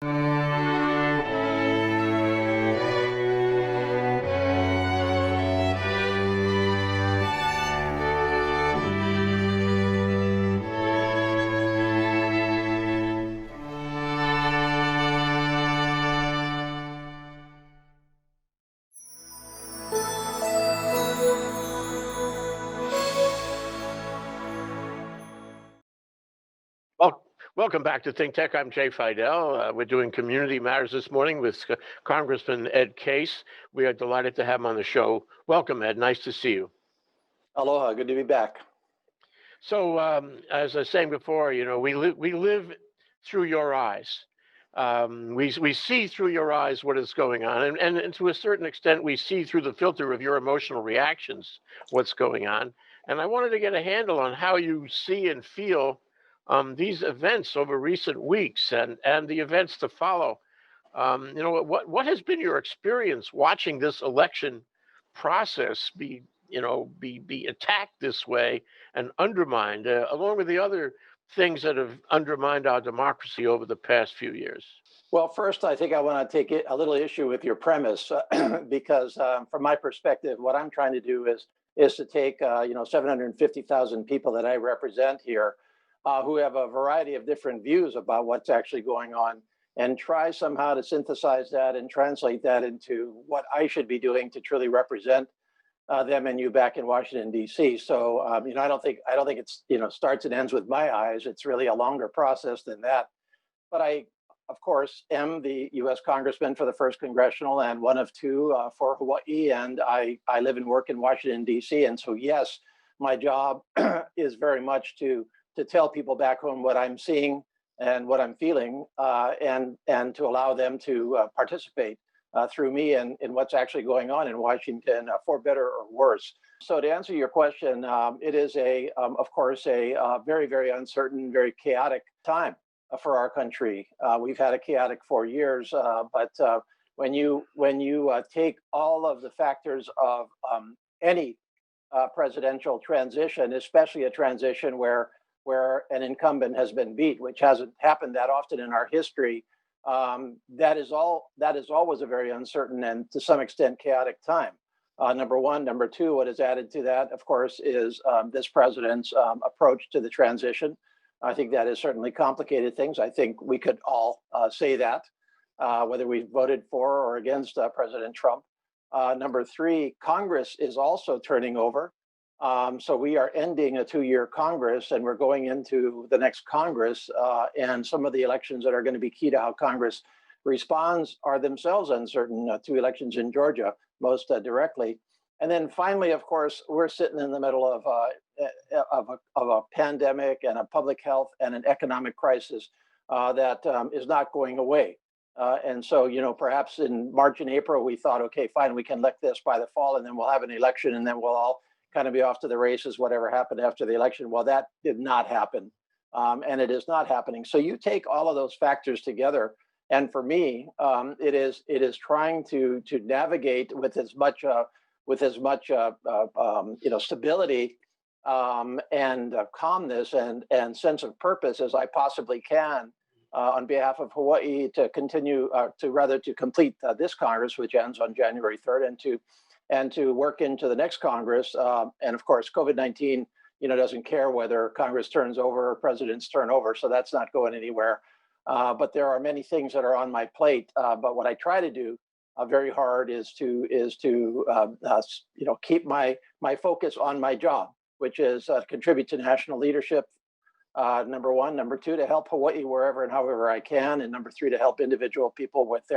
Well, welcome back to Think Tech. I'm Jay Fidell. We're doing community matters this morning with Congressman Ed Case. We are delighted to have him on the show. Welcome, Ed. Nice to see you. Aloha, good to be back. So, as I was saying before, we live through your eyes. We see through your eyes what is going on, and to a certain extent, we see through the filter of your emotional reactions what's going on. And I wanted to get a handle on how you see and feel these events over recent weeks and the events to follow. What has been your experience watching this election process be attacked this way and undermined, along with the other things that have undermined our democracy over the past few years? Well, first, I think I want to take a little issue with your premise because, from my perspective, what I'm trying to do is to take 750,000 people that I represent here, who have a variety of different views about what's actually going on, and try somehow to synthesize that and translate that into what I should be doing to truly represent them and you back in Washington D.C. So I don't think it's starts and ends with my eyes. It's really a longer process than that. But I, of course, am the U.S. Congressman for the first congressional and one of two for Hawaii, and I live and work in Washington D.C. And so yes, my job is very much to tell people back home what I'm seeing and what I'm feeling, and to allow them to participate through me in what's actually going on in Washington, for better or worse. So to answer your question, it is of course, a very, very uncertain, very chaotic time for our country. We've had a chaotic 4 years, but when you take all of the factors of any presidential transition, especially a transition where an incumbent has been beat, which hasn't happened that often in our history, that is always a very uncertain and to some extent chaotic time. Number one. Number two, what is added to that, of course, is this president's approach to the transition. I think that has certainly complicated things. I think we could all say that, whether we voted for or against President Trump. Number three, Congress is also turning over. So we are ending a 2-year Congress and we're going into the next Congress, and some of the elections that are going to be key to how Congress responds are themselves uncertain. 2 elections in Georgia, most directly. And then finally, of course, we're sitting in the middle of a pandemic and a public health and an economic crisis that is not going away. And so, perhaps in March and April, we thought, okay, fine, we can let this by the fall and then we'll have an election and then we'll all kind of be off to the races, whatever happened after the election. Well, that did not happen. And it is not happening. So you take all of those factors together. And for me, it is trying to navigate with as much stability and calmness and sense of purpose as I possibly can on behalf of Hawaii to continue to complete this Congress, which ends on January 3rd, and to work into the next Congress. And of course, COVID-19, doesn't care whether Congress turns over or presidents turn over, so that's not going anywhere. But there are many things that are on my plate. But what I try to do very hard is to keep my focus on my job, which is contribute to national leadership. Number one. Number two, to help Hawaii wherever and however I can, and number three, to help individual people with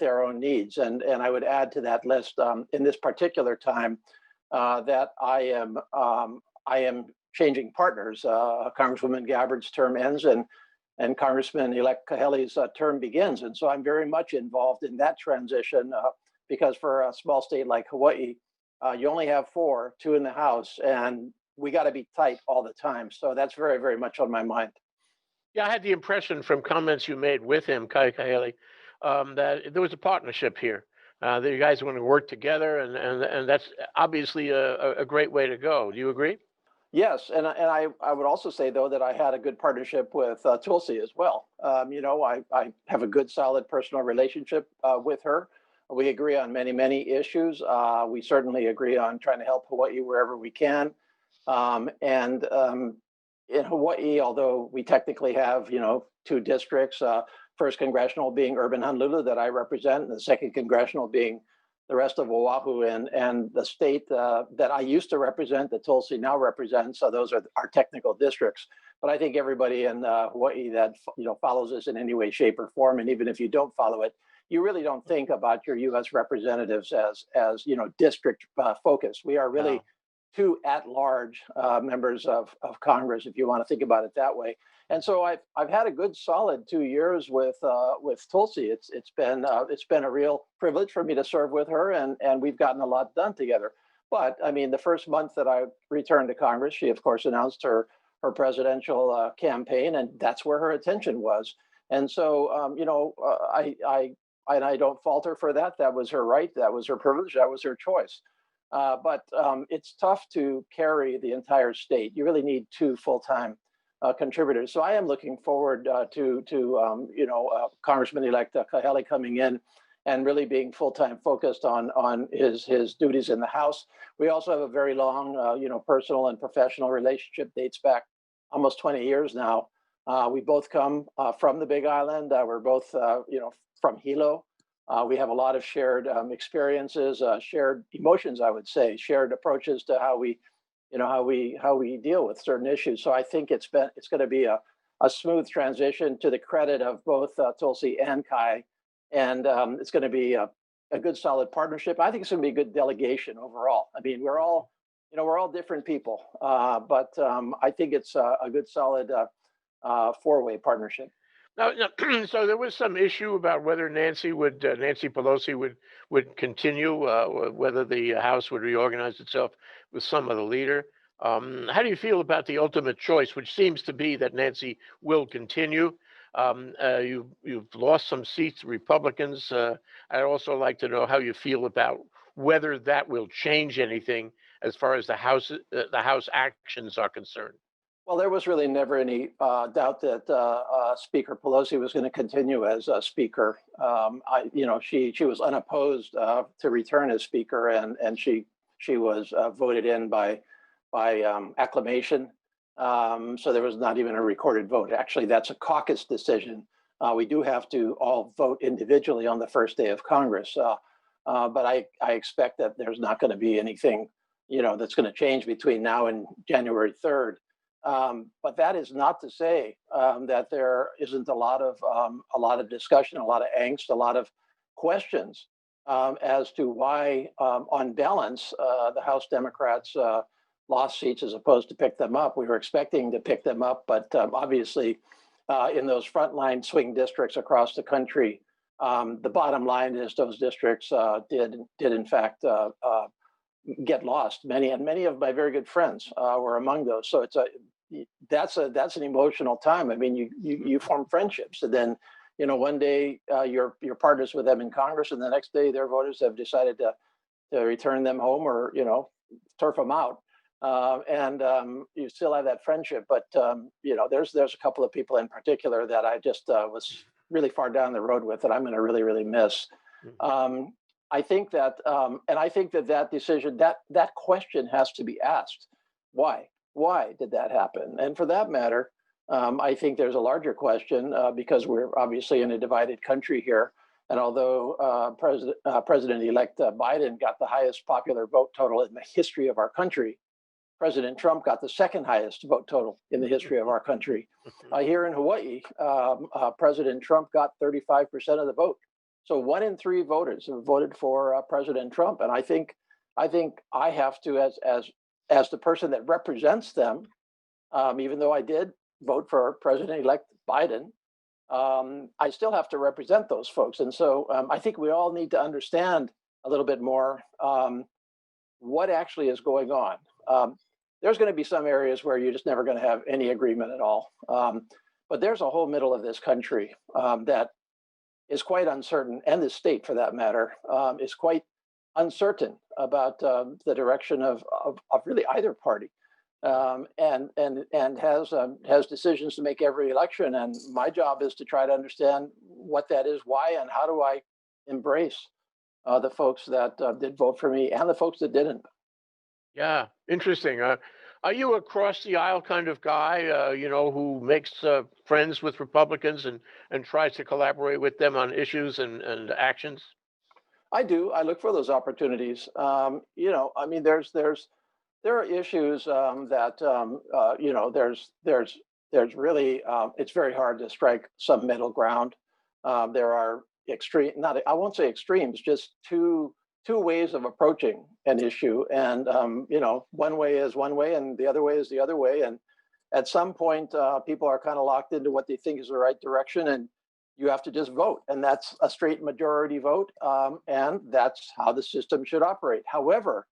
their own needs. And I would add to that list in this particular time that I am changing partners. Congresswoman Gabbard's term ends and Congressman-elect Kahele's term begins. And so I'm very much involved in that transition because for a small state like Hawaii, you only have 4, 2 in the House, and we got to be tight all the time. So that's very, very much on my mind. Yeah, I had the impression from comments you made with him, Kahele, that there was a partnership here. That you guys want to work together, and that's obviously a great way to go. Do you agree? Yes, and I would also say though that I had a good partnership with Tulsi as well. I have a good, solid personal relationship with her. We agree on many issues. We certainly agree on trying to help Hawaii wherever we can. And in Hawaii, although we technically have two districts, first congressional being urban Honolulu that I represent, and the second congressional being the rest of Oahu and the state that I used to represent, that Tulsi now represents. So those are our technical districts. But I think everybody in Hawaii that follows this in any way, shape, or form, and even if you don't follow it, you really don't think about your U.S. representatives as district focused. We are really No. two at-large members of Congress, if you want to think about it that way. And so I've had a good solid 2 years with Tulsi. It's been a real privilege for me to serve with her, and we've gotten a lot done together. But I mean, the first month that I returned to Congress, she of course announced her presidential campaign, and that's where her attention was. And so I don't fault her for that. That was her right. That was her privilege. That was her choice. But it's tough to carry the entire state. You really need two full-time contributors. So I am looking forward to Congressman-elect Kahele coming in and really being full-time focused on his duties in the House. We also have a very long, personal and professional relationship, dates back almost 20 years now. We both come from the Big Island. We're both, from Hilo. We have a lot of shared experiences, shared emotions, I would say, shared approaches to how we deal with certain issues. So I think it's going to be a smooth transition to the credit of both Tulsi and Kai, and it's going to be a good solid partnership. I think it's going to be a good delegation overall. I mean, we're all different people, but I think it's a good solid four-way partnership. Now, so there was some issue about whether Nancy Pelosi would continue, whether the House would reorganize itself with some other leader. How do you feel about the ultimate choice, which seems to be that Nancy will continue? You've lost some seats, Republicans. I'd also like to know how you feel about whether that will change anything as far as the House actions are concerned. Well, there was really never any doubt that Speaker Pelosi was going to continue as Speaker. She was unopposed to return as Speaker, and she was voted in by acclamation. So there was not even a recorded vote. Actually, that's a caucus decision. We do have to all vote individually on the first day of Congress, but I expect that there's not going to be anything that's going to change between now and January 3rd. But that is not to say that there isn't a lot of discussion, a lot of angst, a lot of questions as to why, on balance, the House Democrats lost seats as opposed to pick them up. We were expecting to pick them up, but obviously, in those frontline swing districts across the country, the bottom line is those districts did in fact get lost. Many of my very good friends were among those. So that's an emotional time. I mean, you form friendships, and then one day you're partners with them in Congress, and the next day their voters have decided to return them home or turf them out, and you still have that friendship. But there's a couple of people in particular that I just was really far down the road with that I'm going to really miss. Mhm. I think that, and I think that decision, that question has to be asked. Why? Why did that happen? And for that matter, I think there's a larger question because we're obviously in a divided country here. And although President-elect Biden got the highest popular vote total in the history of our country, President Trump got the second highest vote total in the history of our country. Here in Hawaii, President Trump got 35% of the vote. So 1 in 3 voters have voted for President Trump, and I think I have to, as the person that represents them, even though I did vote for President-elect Biden, I still have to represent those folks. And so I think we all need to understand a little bit more what actually is going on. There's going to be some areas where you're just never going to have any agreement at all. But there's a whole middle of this country that is quite uncertain, and the state, for that matter, is quite uncertain about the direction of really either party. and has decisions to make every election. And my job is to try to understand what that is, why, and how do I embrace the folks that did vote for me and the folks that didn't. Yeah, interesting. Are you a cross the aisle kind of guy, who makes friends with Republicans and tries to collaborate with them on issues and actions? I do. I look for those opportunities. I mean, there are issues that there's really it's very hard to strike some middle ground. There are extreme, not I won't say extremes, just two ways of approaching an issue, and one way is one way, and the other way is the other way, and at some point, people are kind of locked into what they think is the right direction, and you have to just vote, and that's a straight majority vote, and that's how the system should operate. However,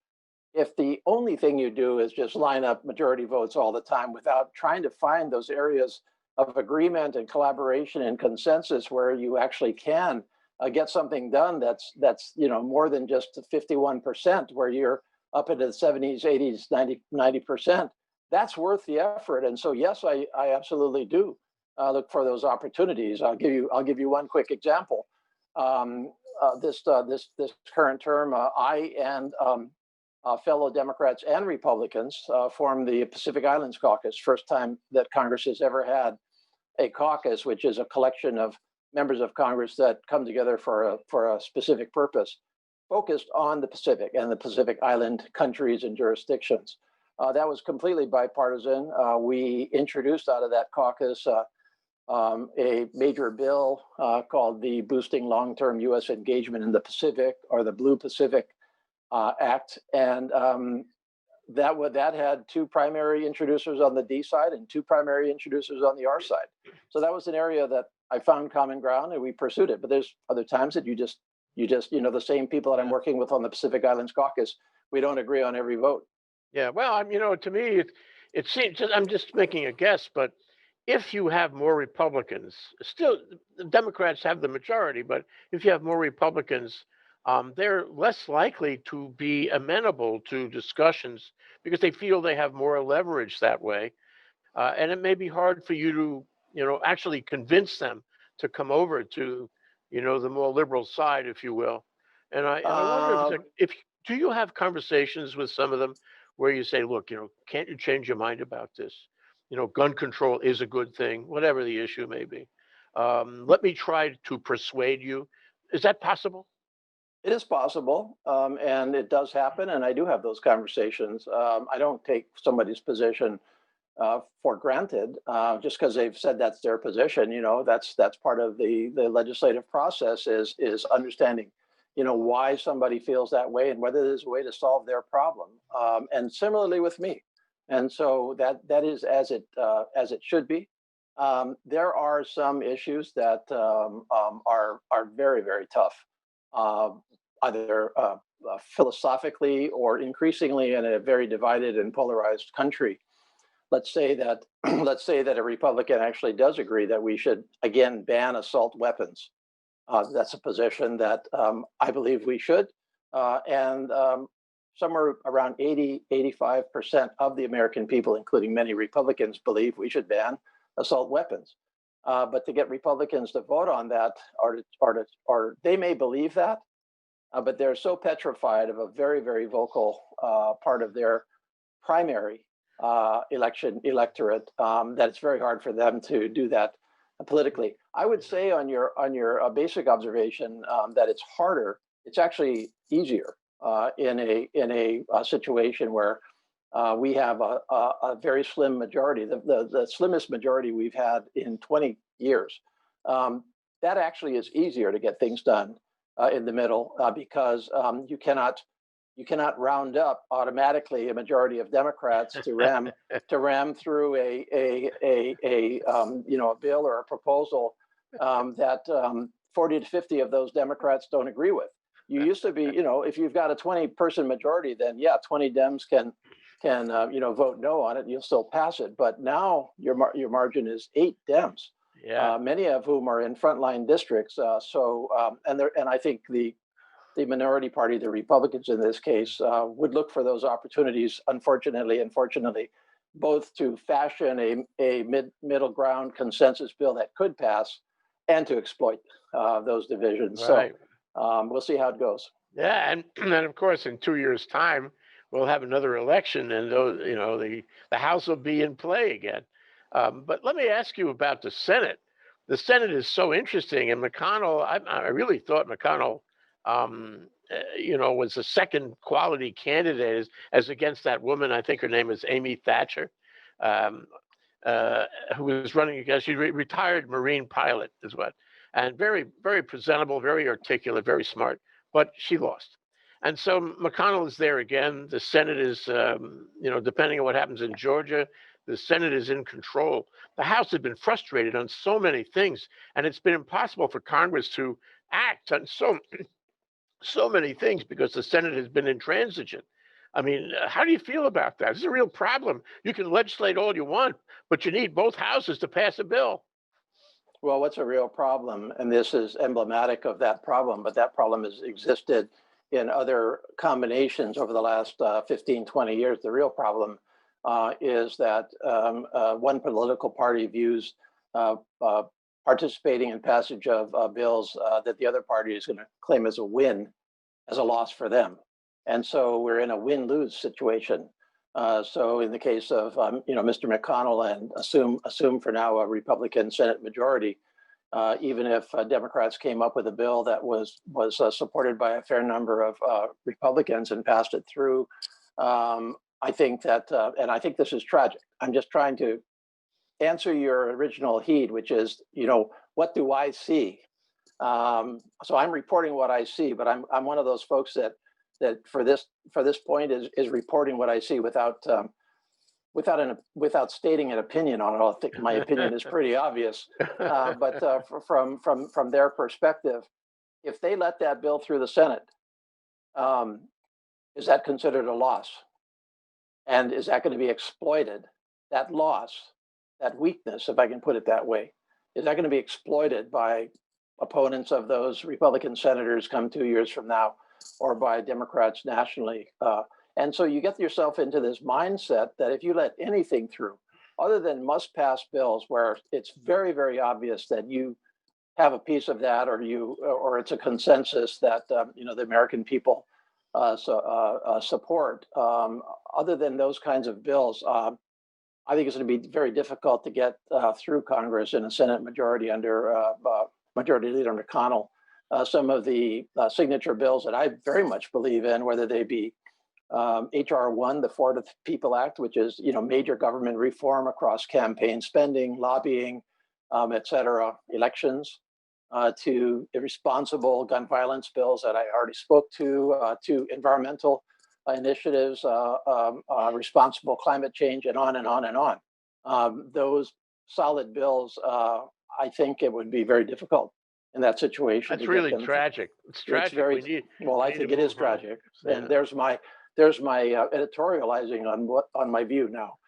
if the only thing you do is just line up majority votes all the time without trying to find those areas of agreement and collaboration and consensus where you actually can get something done that's more than just 51%, where you're up into the 70s, 80s, 90%, that's worth the effort. And so yes, I absolutely do look for those opportunities. I'll give you one quick example. This current term, I and fellow Democrats and Republicans formed the Pacific Islands Caucus. First time that Congress has ever had a caucus, which is a collection of members of Congress that come together for a specific purpose, focused on the Pacific and the Pacific Island countries and jurisdictions. That was completely bipartisan. We introduced out of that caucus a major bill called the Boosting Long-Term U.S. Engagement in the Pacific, or the Blue Pacific Act, and that had two primary introducers on the D side and two primary introducers on the R side. So that was an area that I found common ground, and we pursued it. But there's other times that you just the same people that I'm working with on the Pacific Islands Caucus, we don't agree on every vote. Yeah, well, to me, it seems, I'm just making a guess, but if you have more Republicans, still the Democrats have the majority, but if you have more Republicans, they're less likely to be amenable to discussions because they feel they have more leverage that way. And it may be hard for you to, actually convince them to come over to, the more liberal side, if you will. And I wonder if, Um, if do you have conversations with some of them where you say, look, can't you change your mind about this? Gun control is a good thing, whatever the issue may be. Let me try to persuade you. Is that possible? It is possible, and it does happen, and I do have those conversations. I don't take somebody's position for granted just because they've said that's their position. That's part of the legislative process is understanding, why somebody feels that way and whether there's a way to solve their problem. And similarly with me, and so that is as it should be. There are some issues that are very, very tough. Uh, Either philosophically or increasingly in a very divided and polarized country. Let's say that let's say that a Republican actually does agree that we should again ban assault weapons. That's a position that I believe we should, and somewhere around 85% of the American people, including many Republicans, believe we should ban assault weapons. But to get Republicans to vote on that, or they may believe that, but they're so petrified of a very, very vocal part of their primary election electorate that it's very hard for them to do that politically. I would say on your basic observation that it's harder. It's actually easier in a situation where we have a very slim majority, the slimmest majority we've had in 20 years. That actually is easier to get things done in the middle because you cannot round up automatically a majority of Democrats to ram through a bill or a proposal that 40 to 50 of those Democrats don't agree with. You used to be, if you've got a 20-person majority, then yeah, 20 Dems can vote no on it, and you'll still pass it. But now your margin is 8 Dems. Yeah. Many of whom are in frontline districts. And I think the minority party, the Republicans in this case, would look for those opportunities, unfortunately and fortunately, both to fashion a middle ground consensus bill that could pass and to exploit those divisions. So Right. we'll see how it goes. Yeah, and then of course in 2 years' time we'll have another election, and those, the House will be in play again. But let me ask you about the Senate. The Senate is so interesting, and McConnell. I really thought McConnell, was a second quality candidate as against that woman. I think her name is Amy Thatcher, um, who was running against. She retired Marine pilot, is what, and very very presentable, very articulate, very smart, but she lost. And so McConnell is there again. The Senate is, depending on what happens in Georgia, the Senate is in control. The House had been frustrated on so many things, and it's been impossible for Congress to act on so many things because the Senate has been intransigent. I mean, how do you feel about that? It's a real problem. You can legislate all you want, but you need both houses to pass a bill. Well, what's a real problem? And this is emblematic of that problem, but that problem has existed in other combinations over the last 15, 20 years. The real problem is that one political party views participating in passage of bills that the other party is going to claim as a win, as a loss for them. And so we're in a win-lose situation. So in the case of Mr. McConnell, and assume for now a Republican Senate majority, even if Democrats came up with a bill that was supported by a fair number of Republicans and passed it through, I think that, and I think this is tragic. I'm just trying to answer your original heed, which is, what do I see? So I'm reporting what I see, but I'm one of those folks that for this point is reporting what I see without stating an opinion on it. I think my opinion is pretty obvious, but from their perspective, if they let that bill through the Senate, is that considered a loss? And is that going to be exploited? That loss, that weakness, if I can put it that way, is that going to be exploited by opponents of those Republican senators come 2 years from now, or by Democrats nationally? And so you get yourself into this mindset that if you let anything through, other than must-pass bills, where it's very, very obvious that you have a piece of that, or it's a consensus that the American people support. Other than those kinds of bills, I think it's going to be very difficult to get through Congress in a Senate majority under Majority Leader McConnell. Some of the signature bills that I very much believe in, whether they be HR 1, the For the People Act, which is major government reform across campaign spending, lobbying, et cetera, elections, to irresponsible gun violence bills that I already spoke to environmental initiatives, responsible climate change, and on and on and on. Those solid bills, I think it would be very difficult in that situation. That's really tragic. It's tragic. Very well. I think it is tragic, and there's my editorializing on my view now.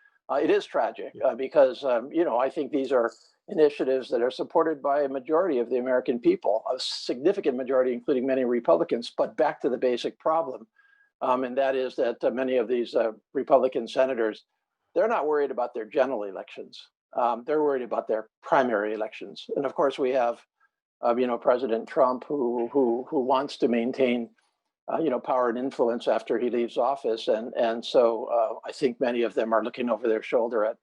It is tragic because I think these are initiatives that are supported by a majority of the American people, a significant majority, including many Republicans. But back to the basic problem, and that is that many of these Republican senators, they're not worried about their general elections. They're worried about their primary elections. And of course, we have President Trump, who wants to maintain power and influence after he leaves office, and so I think many of them are looking over their shoulder at,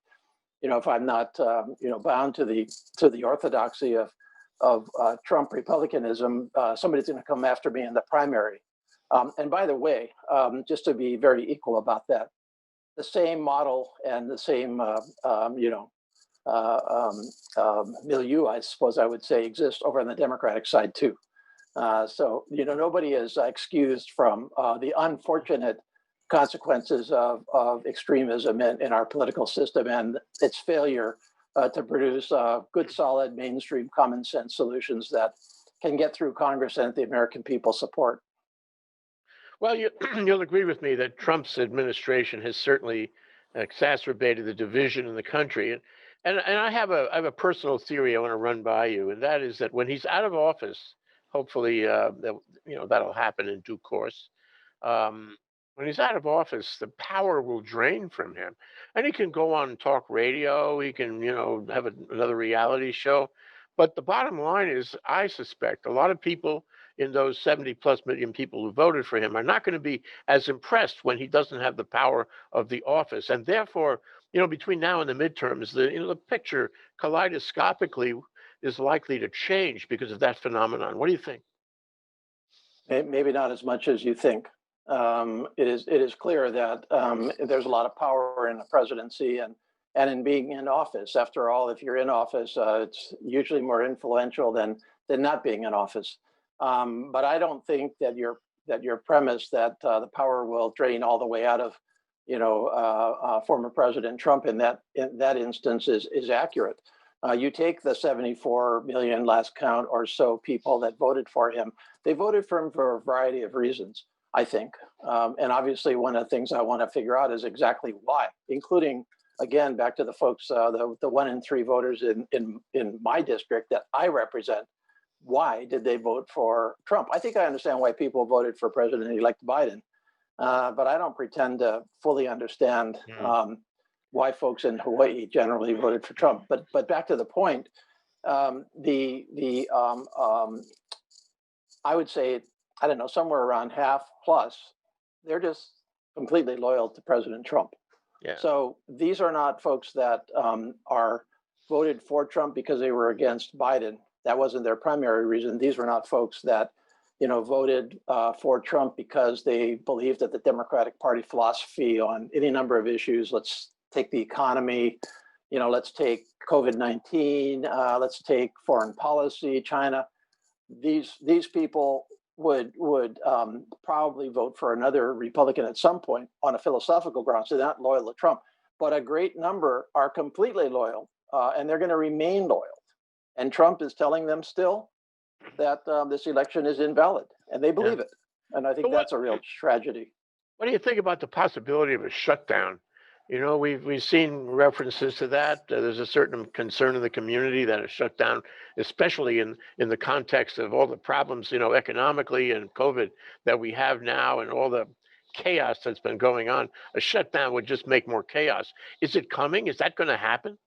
if I'm not bound to the orthodoxy of Trump republicanism, somebody's going to come after me in the primary. And by the way, just to be very equal about that, the same model and the same milieu, I suppose I would say, exists over on the Democratic side too. So nobody is excused from the unfortunate consequences of extremism in our political system and its failure to produce good, solid, mainstream, common sense solutions that can get through Congress and the American people support. Well, you'll agree with me that Trump's administration has certainly exacerbated the division in the country, and I have a personal theory I want to run by you, and that is that when he's out of office, hopefully that'll happen in due course. Um, When he's out of office, the power will drain from him. And he can go on talk radio, he can, have another reality show. But the bottom line is, I suspect a lot of people in those 70 plus million people who voted for him are not going to be as impressed when he doesn't have the power of the office. And therefore, between now and the midterms, the picture kaleidoscopically is likely to change because of that phenomenon. What do you think? Maybe not as much as you think. It is clear that there's a lot of power in the presidency and in being in office. After all, if you're in office, it's usually more influential than not being in office. But I don't think that your premise that the power will drain all the way out of former President Trump in that instance is accurate. You take the 74 million last count or so people that voted for him. They voted for him for a variety of reasons, I think. And obviously, one of the things I want to figure out is exactly why, including, again, back to the folks, the 1 in 3 voters in my district that I represent. Why did they vote for Trump? I think I understand why people voted for President-elect Biden, but I don't pretend to fully understand why folks in Hawaii generally voted for Trump. But back to the point, I would say, I don't know, somewhere around half plus, they're just completely loyal to President Trump. Yeah. So these are not folks that are voted for Trump because they were against Biden. That wasn't their primary reason. These were not folks that voted for Trump because they believed that the Democratic Party philosophy on any number of issues. Let's take the economy, let's take COVID-19, let's take foreign policy, China. These people would probably vote for another Republican at some point on a philosophical ground. So they're not loyal to Trump, but a great number are completely loyal, and they're going to remain loyal. And Trump is telling them still that this election is invalid, and they believe it. And I think that's a real tragedy. What do you think about the possibility of a shutdown? We've seen references to that. There's a certain concern in the community that a shutdown, especially in the context of all the problems, economically and COVID that we have now and all the chaos that's been going on, a shutdown would just make more chaos. Is it coming? Is that going to happen?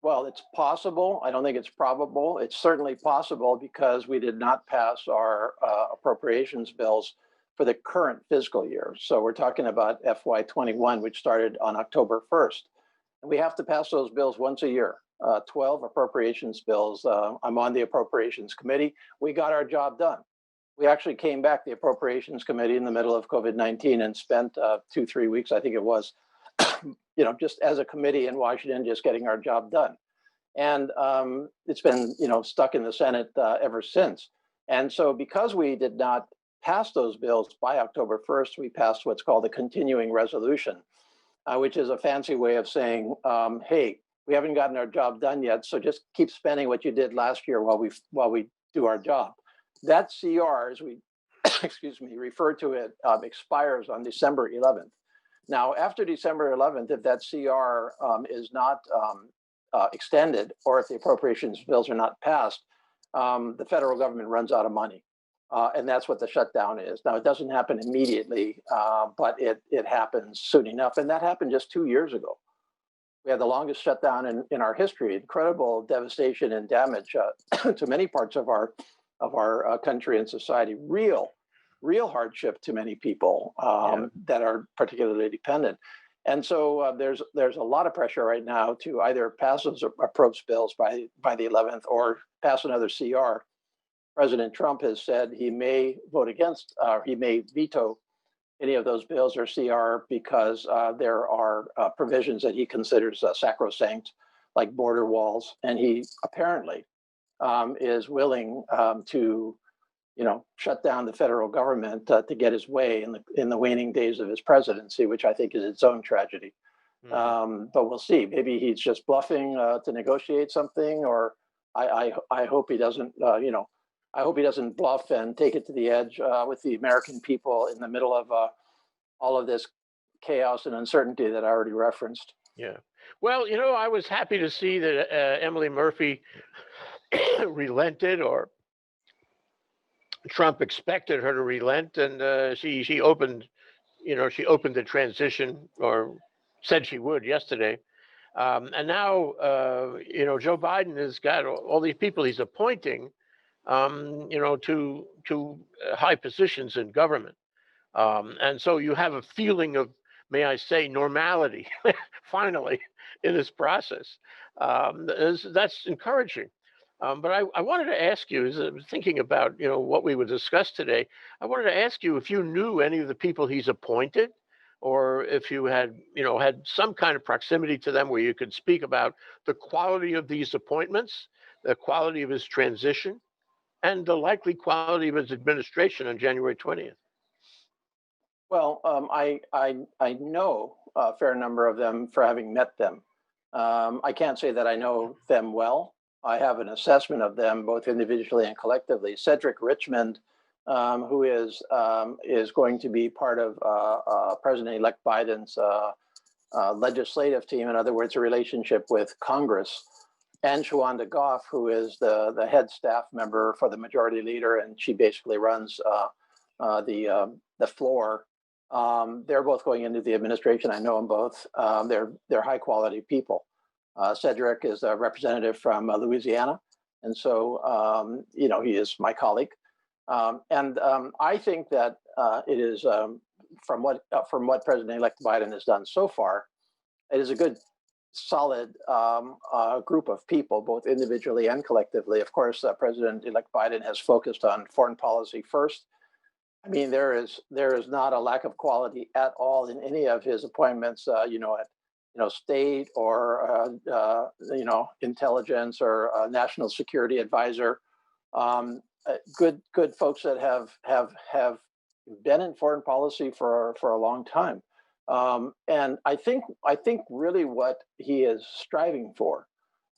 Well, it's possible. I don't think it's probable. It's certainly possible because we did not pass our appropriations bills for the current fiscal year. So we're talking about FY21, which started on October 1st. And we have to pass those bills once a year, 12 appropriations bills. I'm on the appropriations committee. We got our job done. We actually came back, the appropriations committee, in the middle of COVID-19 and spent 2-3 weeks, I think it was, just as a committee in Washington, just getting our job done. And it's been, stuck in the Senate ever since. And so because we did not pass those bills by October 1st, we passed what's called a continuing resolution, which is a fancy way of saying, hey, we haven't gotten our job done yet, so just keep spending what you did last year while we do our job. That CR, as we refer to it, expires on December 11th. Now, after December 11th, if that CR is not extended, or if the appropriations bills are not passed, the federal government runs out of money. And that's what the shutdown is. Now, it doesn't happen immediately, but it happens soon enough. And that happened just 2 years ago. We had the longest shutdown in our history, incredible devastation and damage to many parts of our country and society, real hardship to many people that are particularly dependent. And so there's a lot of pressure right now to either pass those approach bills by the 11th or pass another CR. President Trump has said he may vote against, he may veto any of those bills or CR because there are provisions that he considers sacrosanct, like border walls, and he apparently is willing to, shut down the federal government to get his way in the waning days of his presidency, which I think is its own tragedy. But we'll see. Maybe he's just bluffing to negotiate something, or I hope he doesn't. I hope he doesn't bluff and take it to the edge with the American people in the middle of all of this chaos and uncertainty that I already referenced. Yeah. Well, I was happy to see that Emily Murphy relented, or Trump expected her to relent, and she opened she opened the transition, or said she would yesterday. And now, Joe Biden has got all these people he's appointing, to high positions in government. And so you have a feeling of, may I say, normality, finally, in this process. That's encouraging. But I wanted to ask you, as I was thinking about, what we would discuss today, I wanted to ask you if you knew any of the people he's appointed, or if you had some kind of proximity to them where you could speak about the quality of these appointments, the quality of his transition, and the likely quality of his administration on January 20th. Well, I know a fair number of them for having met them. I can't say that I know them well. I have an assessment of them both individually and collectively. Cedric Richmond, who is going to be part of President-elect Biden's legislative team, in other words, a relationship with Congress, and Shawanda Goff, who is the head staff member for the majority leader, and she basically runs the floor. They're both going into the administration. I know them both. They're high quality people. Cedric is a representative from Louisiana, and so he is my colleague. And I think that it is from what President-elect Biden has done so far, it is a good, solid group of people, both individually and collectively. Of course, President-elect Biden has focused on foreign policy first. I mean, there is not a lack of quality at all in any of his appointments, at state or intelligence or national security advisor. Good folks that have been in foreign policy for a long time. And I think really what he is striving for,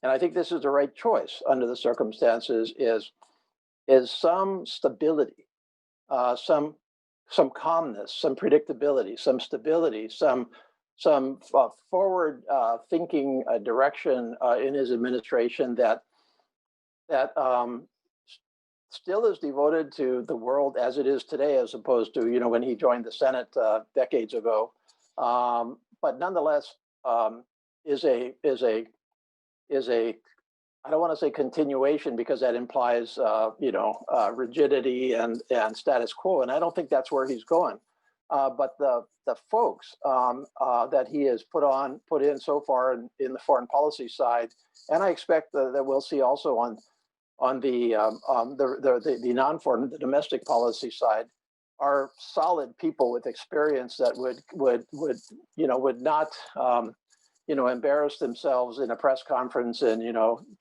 and I think this is the right choice under the circumstances, is some stability. Some calmness, some predictability, some stability, some forward thinking direction in his administration that still is devoted to the world as it is today, as opposed to when he joined the Senate decades ago. But nonetheless, is a I don't want to say continuation, because that implies, rigidity and status quo, and I don't think that's where he's going. But the folks that he has put in so far in the foreign policy side, and I expect that we'll see also on the non-foreign, the domestic policy side, are solid people with experience that would not embarrass themselves in a press conference in,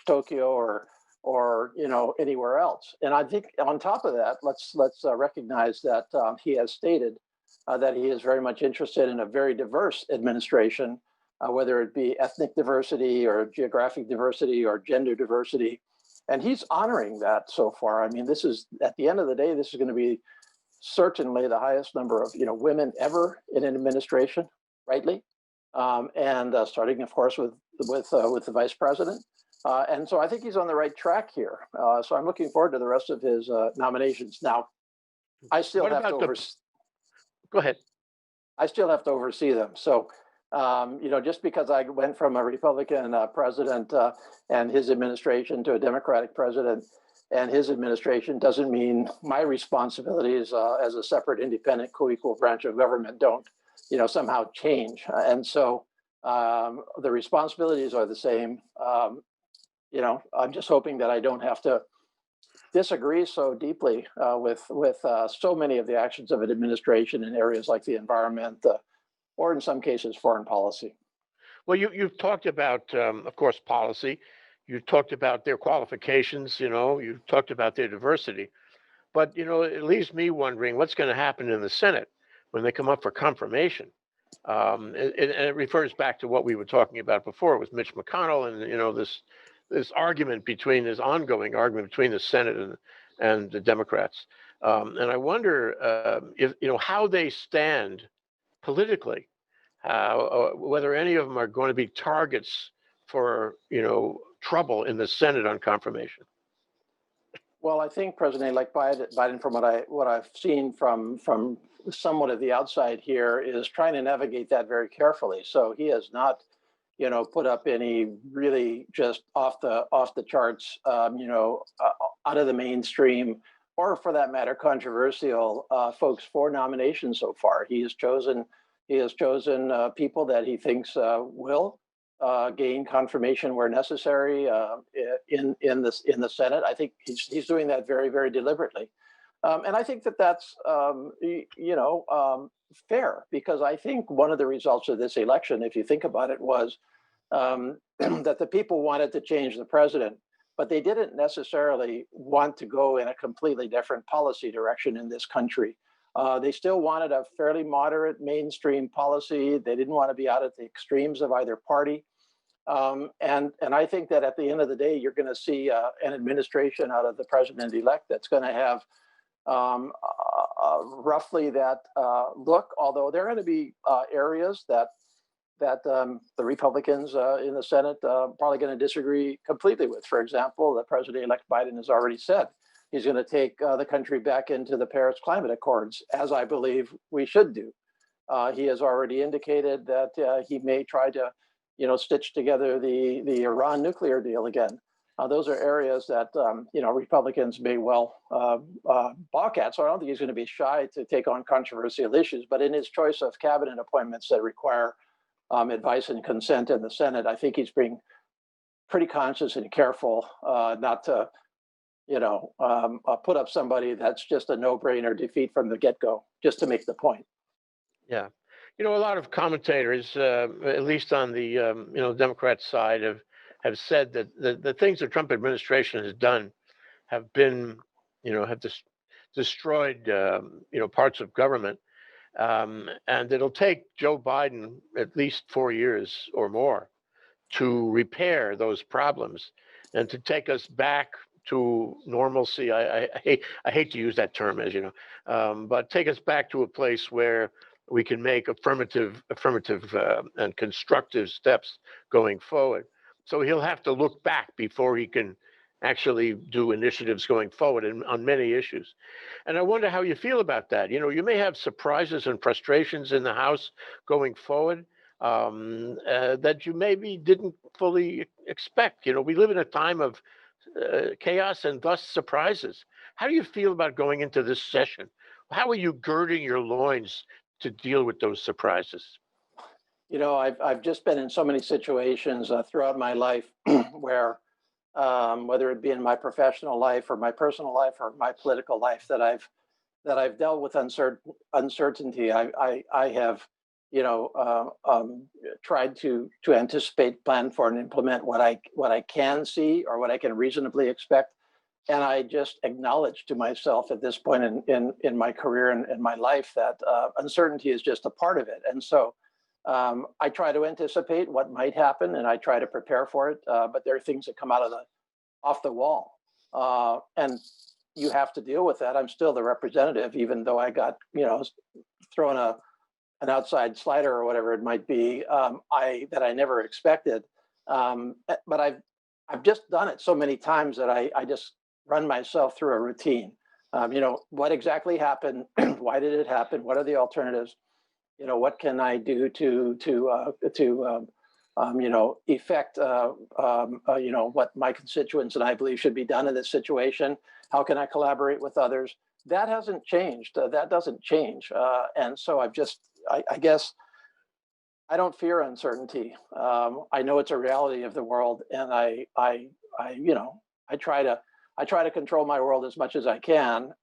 Tokyo or anywhere else. And I think on top of that, let's recognize that he has stated that he is very much interested in a very diverse administration, whether it be ethnic diversity or geographic diversity or gender diversity. And he's honoring that so far. I mean, this is, at the end of the day, this is going to be certainly the highest number of women ever in an administration, rightly. And starting, of course, with the vice president. And so I think he's on the right track here. So I'm looking forward to the rest of his nominations. Now, I still have to oversee. Go ahead. I still have to oversee them. So, just because I went from a Republican president and his administration to a Democratic president and his administration doesn't mean my responsibilities as a separate, independent, co-equal branch of government don't somehow change. And so the responsibilities are the same. I'm just hoping that I don't have to disagree so deeply with so many of the actions of an administration in areas like the environment, or in some cases, foreign policy. Well, you've talked about, of course, policy. You've talked about their qualifications, you've talked about their diversity. But, it leaves me wondering what's going to happen in the Senate when they come up for confirmation. And it refers back to what we were talking about before with Mitch McConnell and, this ongoing argument between the Senate and the Democrats. And I wonder if, how they stand politically, whether any of them are going to be targets for, trouble in the Senate on confirmation. Well, I think President-elect Biden, from what I've seen from somewhat of the outside here, is trying to navigate that very carefully. So he has not, put up any really just off the charts, out of the mainstream, or for that matter, controversial folks for nominations so far. He has chosen people that he thinks will gain confirmation where necessary in the Senate. I think he's doing that very, very deliberately, and I think that that's fair, because I think one of the results of this election, if you think about it, was that the people wanted to change the president, but they didn't necessarily want to go in a completely different policy direction in this country. They still wanted a fairly moderate mainstream policy. They didn't want to be out at the extremes of either party. And I think that at the end of the day, you're going to see an administration out of the president-elect that's going to have roughly that look. Although there are going to be areas that the Republicans in the Senate probably going to disagree completely with. For example, the president-elect Biden has already said he's going to take the country back into the Paris Climate Accords, as I believe we should do. He has already indicated that he may try to, stitch together the Iran nuclear deal again. Those are areas that Republicans may well balk at. So I don't think he's going to be shy to take on controversial issues. But in his choice of cabinet appointments that require advice and consent in the Senate, I think he's being pretty conscious and careful not to, put up somebody that's just a no-brainer defeat from the get-go, just to make the point. Yeah. A lot of commentators, at least on the Democrat side, have said that the things the Trump administration has done have been, have destroyed, parts of government, and it'll take Joe Biden at least 4 years or more to repair those problems and to take us back to normalcy. I hate to use that term, as you know, but take us back to a place where we can make affirmative and constructive steps going forward. So he'll have to look back before he can actually do initiatives going forward on many issues. And I wonder how you feel about that. You may have surprises and frustrations in the House going forward that you maybe didn't fully expect. We live in a time of chaos and thus surprises. How do you feel about going into this session? How are you girding your loins to deal with those surprises? I've just been in so many situations throughout my life where, whether it be in my professional life or my personal life or my political life, that I've dealt with uncertainty. I have, tried to anticipate, plan for, and implement what I can see or what I can reasonably expect. And I just acknowledge to myself at this point in my career and in my life that uncertainty is just a part of it. And so I try to anticipate what might happen, and I try to prepare for it. But there are things that come off the wall, and you have to deal with that. I'm still the representative, even though I got thrown an outside slider or whatever it might be, that I never expected. But I've just done it so many times that I just run myself through a routine. What exactly happened? Why did it happen? What are the alternatives? What can I do to effect what my constituents and I believe should be done in this situation? How can I collaborate with others? That hasn't changed. That doesn't change. And so I guess I don't fear uncertainty. I know it's a reality of the world, and I try to control my world as much as I can,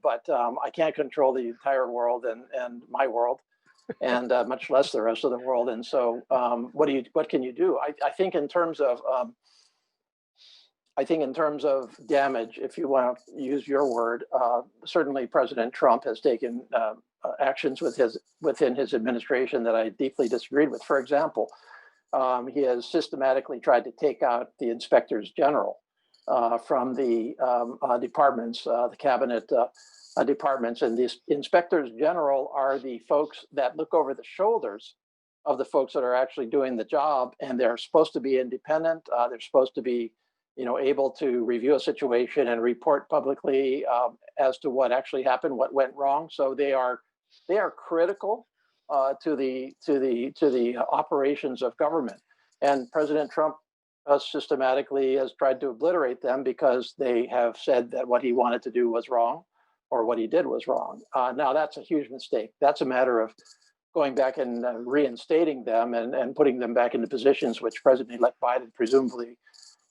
but I can't control the entire world and my world, and much less the rest of the world. And so, what can you do? I think in terms of damage, if you want to use your word, certainly President Trump has taken actions within his administration that I deeply disagreed with. For example, he has systematically tried to take out the inspectors general from the departments, the cabinet departments. And these inspectors general are the folks that look over the shoulders of the folks that are actually doing the job. And they're supposed to be independent. They're supposed to be, able to review a situation and report publicly as to what actually happened, what went wrong. So they are critical to the operations of government. And President Trump systematically has tried to obliterate them because they have said that what he wanted to do was wrong, or what he did was wrong. Now that's a huge mistake. That's a matter of going back and reinstating them and putting them back into positions which President-elect Biden presumably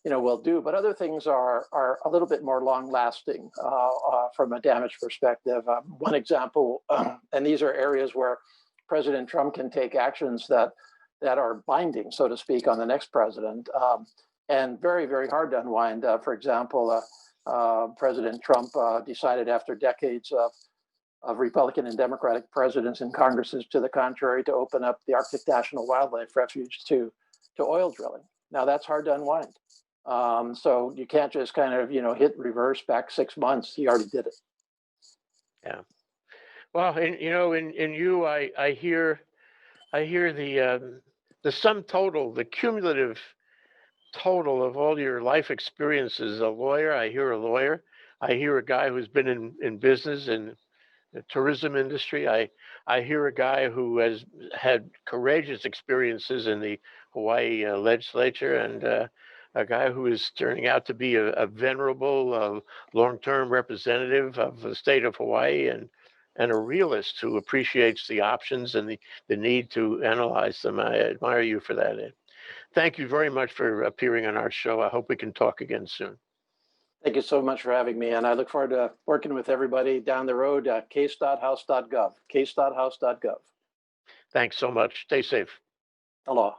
will do. But other things are a little bit more long-lasting from a damage perspective. One example, and these are areas where President Trump can take actions that are binding, so to speak, on the next president, and very, very hard to unwind. For example, President Trump decided after decades of Republican and Democratic presidents and Congresses to the contrary to open up the Arctic National Wildlife Refuge to oil drilling. Now that's hard to unwind. So you can't just kind of, hit reverse back 6 months. He already did it. Yeah. Well, in you, I hear the sum total, the cumulative total of all your life experiences. A lawyer, I hear a lawyer. I hear a guy who's been in business in the tourism industry. I hear a guy who has had courageous experiences in the Hawaii legislature, and a guy who is turning out to be a venerable long-term representative of the state of Hawaii, and a realist who appreciates the options and the need to analyze them. I admire you for that, Ed. Thank you very much for appearing on our show. I hope we can talk again soon. Thank you so much for having me. And I look forward to working with everybody down the road at case.house.gov, case.house.gov. Thanks so much. Stay safe. Aloha.